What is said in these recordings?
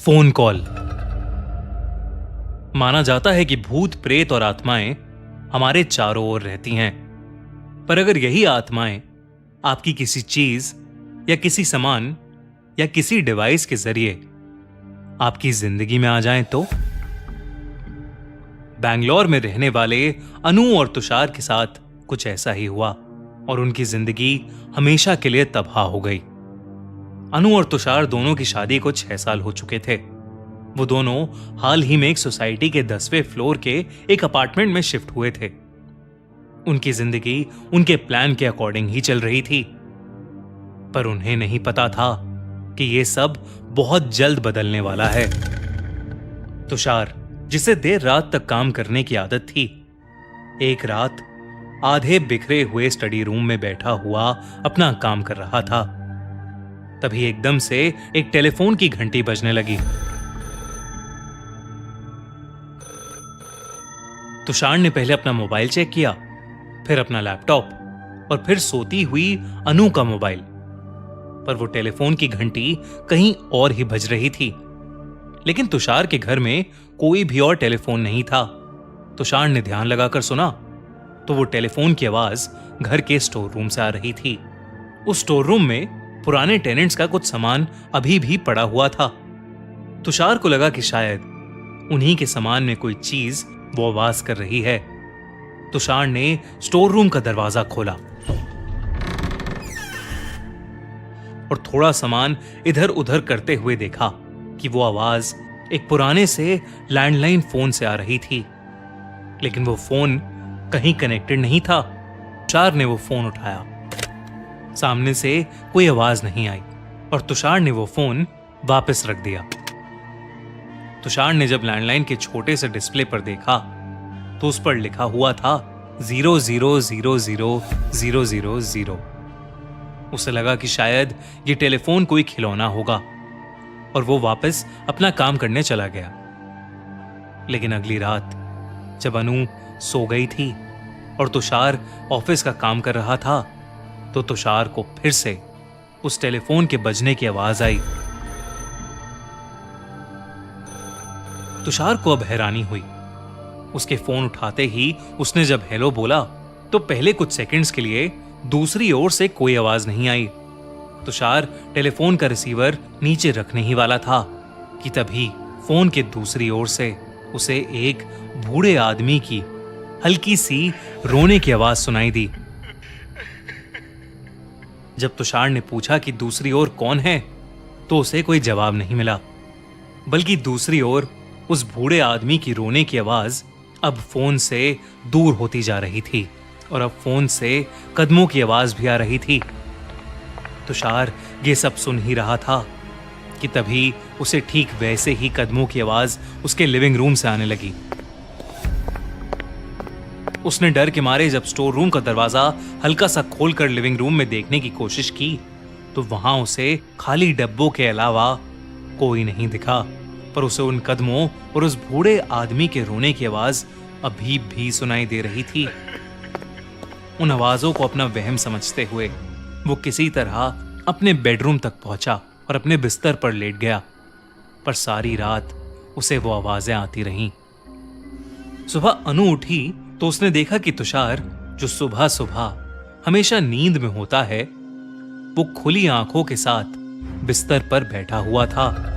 Phone call. माना जाता है कि भूत, प्रेत और आत्माएं हमारे चारों ओर रहती हैं। पर अगर यही आत्माएं आपकी किसी चीज या किसी सामान या किसी डिवाइस के जरिए आपकी जिंदगी में आ जाएं तो? बैंगलोर में रहने वाले अनु और तुषार के साथ कुछ ऐसा ही हुआ और उनकी जिंदगी हमेशा के लिए तबाह हो गई। अनु और तुषार दोनों की शादी को 6 साल हो चुके थे। वो दोनों हाल ही में एक सोसाइटी के 10वें फ्लोर के एक अपार्टमेंट में शिफ्ट हुए थे। उनकी जिंदगी उनके प्लान के अकॉर्डिंग ही चल रही थी, पर उन्हें नहीं पता था कि ये सब बहुत जल्द बदलने वाला है। तुषार, जिसे देर रात तक काम करने की आदत थी, एक रात आधे बिखरे हुए स्टडी रूम में बैठा हुआ अपना काम कर रहा था। तभी एकदम से एक टेलीफोन की घंटी बजने लगी। तुषार ने पहले अपना मोबाइल चेक किया, फिर अपना लैपटॉप और फिर सोती हुई अनु का मोबाइल, पर वो टेलीफोन की घंटी कहीं और ही बज रही थी। लेकिन तुषार के घर में कोई भी और टेलीफोन नहीं था। तुषार ने ध्यान लगाकर सुना तो वो टेलीफोन की आवाज घर के स्टोर रूम से आ रही थी। उस स्टोर रूम में पुराने टेनेंट्स का कुछ सामान अभी भी पड़ा हुआ था। तुषार को लगा कि शायद उन्हीं के सामान में कोई चीज वो आवाज कर रही है। तुषार ने स्टोर रूम का दरवाजा खोला और थोड़ा सामान इधर उधर करते हुए देखा कि वो आवाज एक पुराने से लैंडलाइन फोन से आ रही थी। लेकिन वो फोन कहीं कनेक्टेड नहीं था। तुषार ने वो फोन उठाया, सामने से कोई आवाज नहीं आई और तुषार ने वो फोन वापस रख दिया। तुषार ने जब लैंडलाइन के छोटे से डिस्प्ले पर देखा तो उस पर लिखा हुआ था 00000000। उसे लगा कि शायद ये टेलीफोन कोई खिलौना होगा और वो वापस अपना काम करने चला गया। लेकिन अगली रात जब अनु सो गई थी और तुषार ऑफिस का काम कर रहा था तो तुषार को फिर से उस टेलीफोन के बजने की आवाज आई। तुषार को अब हैरानी हुई। उसके फोन उठाते ही उसने जब हेलो बोला तो पहले कुछ सेकंड्स के लिए दूसरी ओर से कोई आवाज नहीं आई। तुषार टेलीफोन का रिसीवर नीचे रखने ही वाला था कि तभी फोन के दूसरी ओर से उसे एक बूढ़े आदमी की हल्की सी रोने की आवाज सुनाई दी। जब तुषार ने पूछा कि दूसरी ओर कौन है तो उसे कोई जवाब नहीं मिला, बल्कि दूसरी ओर उस बूढ़े आदमी की रोने की आवाज अब फोन से दूर होती जा रही थी और अब फोन से कदमों की आवाज भी आ रही थी। तुषार ये सब सुन ही रहा था कि तभी उसे ठीक वैसे ही कदमों की आवाज उसके लिविंग रूम से आने लगी। उसने डर के मारे जब स्टोर रूम का दरवाजा हल्का सा खोलकर लिविंग रूम में देखने की कोशिश की तो वहां उसे खाली डब्बों के अलावा कोई नहीं दिखा, पर उसे उन कदमों और उस बूढ़े आदमी के रोने की आवाज अभी भी सुनाई दे रही थी। उन आवाजों को अपना वहम समझते हुए वो किसी तरह अपने बेडरूम तक पहुंचा और अपने बिस्तर पर लेट गया, पर सारी रात उसे वो आवाजें आती रहीं। सुबह अनु उठी तो उसने देखा कि तुषार, जो सुबह सुबह हमेशा नींद में होता है, वो खुली आंखों के साथ बिस्तर पर बैठा हुआ था।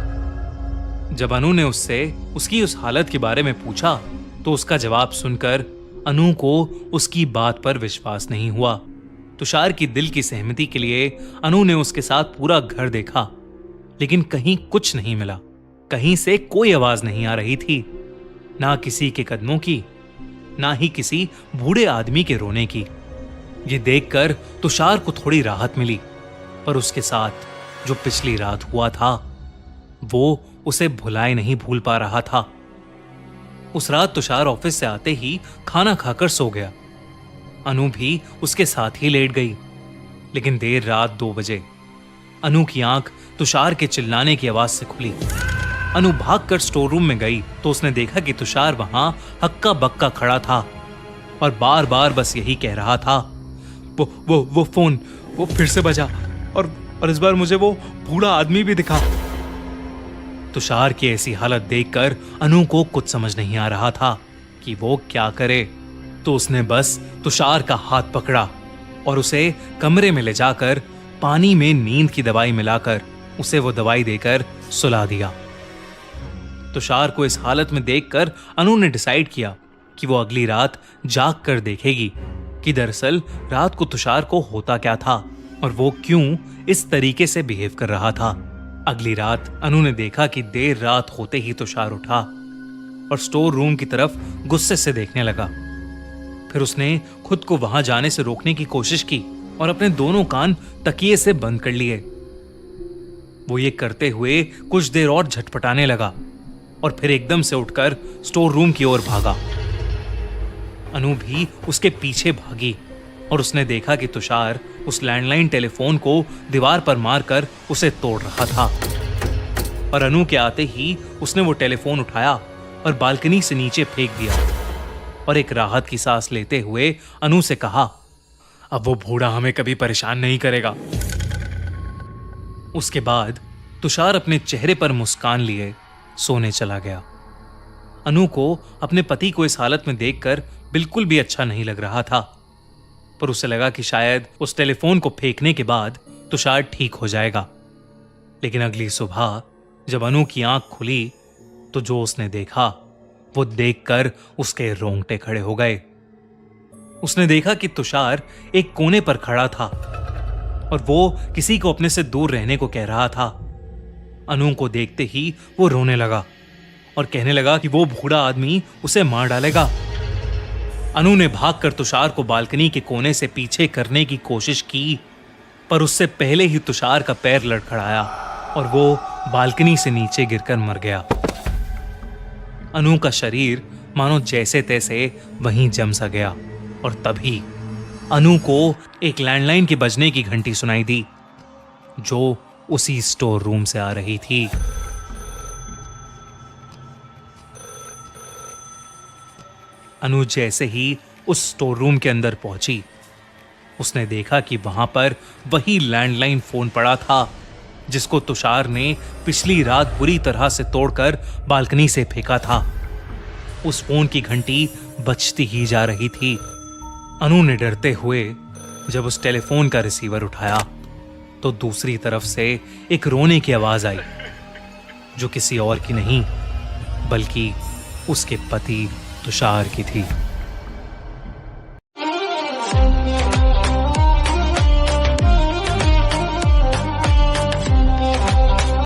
जब अनु ने उससे उसकी उस हालत के बारे में पूछा तो उसका जवाब सुनकर अनु को उसकी बात पर विश्वास नहीं हुआ। तुषार की दिल की सहमति के लिए अनु ने उसके साथ पूरा घर देखा, लेकिन कहीं कुछ नहीं मिला। कहीं से कोई आवाज नहीं आ रही थी, ना किसी के कदमों की, ना ही किसी बूढ़े आदमी के रोने की। ये देखकर तुषार को थोड़ी राहत मिली, पर उसके साथ जो पिछली रात हुआ था वो उसे भुलाए नहीं भूल पा रहा था। उस रात तुषार ऑफिस से आते ही खाना खाकर सो गया। अनु भी उसके साथ ही लेट गई। लेकिन देर रात 2 बजे अनु की आंख तुषार के चिल्लाने की आवाज से खुली। अनु भागकर स्टोर रूम में गई तो उसने देखा कि तुषार वहां हक्का बक्का खड़ा था और बार बार बस यही कह रहा था, वो फोन वो फिर से बजा और इस बार मुझे वो बूढ़ा आदमी भी दिखा। तुषार की ऐसी हालत देखकर अनु को कुछ समझ नहीं आ रहा था कि वो क्या करे। तो उसने बस तुषार का हाथ पकड़ा और उसे कमरे में ले जाकर पानी में नींद की दवाई मिलाकर उसे वो दवाई देकर सुला दिया। तुषार को इस हालत में देखकर अनु ने डिसाइड किया कि वो अगली रात जाग कर देखेगी कि दरअसल रात को तुषार को होता क्या था और वो क्यों इस तरीके से बिहेव कर रहा था। अगली रात अनु ने देखा कि देर रात होते ही तुषार उठा और स्टोर रूम की तरफ गुस्से से देखने लगा। फिर उसने खुद को वहां जाने से रोकने की कोशिश की और अपने दोनों कान तकिए से बंद कर लिए। वो ये करते हुए कुछ देर और झटपटाने लगा और फिर एकदम से उठकर स्टोर रूम की ओर भागा। अनु भी उसके पीछे भागी और उसने देखा कि तुषार उस लैंडलाइन टेलीफोन को दीवार पर मारकर उसे तोड़ रहा था। और अनु के आते ही उसने वो टेलीफोन उठाया और बालकनी से नीचे फेंक दिया और एक राहत की सांस लेते हुए अनु से कहा, अब वो बूढ़ा हमें कभी परेशान नहीं करेगा। उसके बाद तुषार अपने चेहरे पर मुस्कान लिए सोने चला गया। अनु को अपने पति को इस हालत में देखकर बिल्कुल भी अच्छा नहीं लग रहा था, पर उसे लगा कि शायद उस टेलीफोन को फेंकने के बाद तुषार ठीक हो जाएगा। लेकिन अगली सुबह जब अनु की आंख खुली तो जो उसने देखा वो देखकर उसके रोंगटे खड़े हो गए। उसने देखा कि तुषार एक कोने पर खड़ा था और वो किसी को अपने से दूर रहने को कह रहा था। अनु को देखते ही वो रोने लगा और कहने लगा कि वो बूढ़ा आदमी उसे मार डालेगा। अनु ने भागकर तुषार को बालकनी के कोने से पीछे करने की कोशिश की, पर उससे पहले ही तुषार का पैर लड़खड़ाया और वो बालकनी से नीचे गिरकर मर गया। अनु का शरीर मानो जैसे तैसे वहीं जम सा गया और तभी अनु को एक लैंडलाइन के बजने की घंटी सुनाई दी जो उसी स्टोर रूम से आ रही थी। अनु जैसे ही उस स्टोर रूम के अंदर पहुंची, उसने देखा कि वहां पर वही लैंडलाइन फोन पड़ा था जिसको तुषार ने पिछली रात बुरी तरह से तोड़कर बालकनी से फेंका था। उस फोन की घंटी बजती ही जा रही थी। अनु ने डरते हुए जब उस टेलीफोन का रिसीवर उठाया तो दूसरी तरफ से एक रोने की आवाज आई जो किसी और की नहीं बल्कि उसके पति तुषार की थी।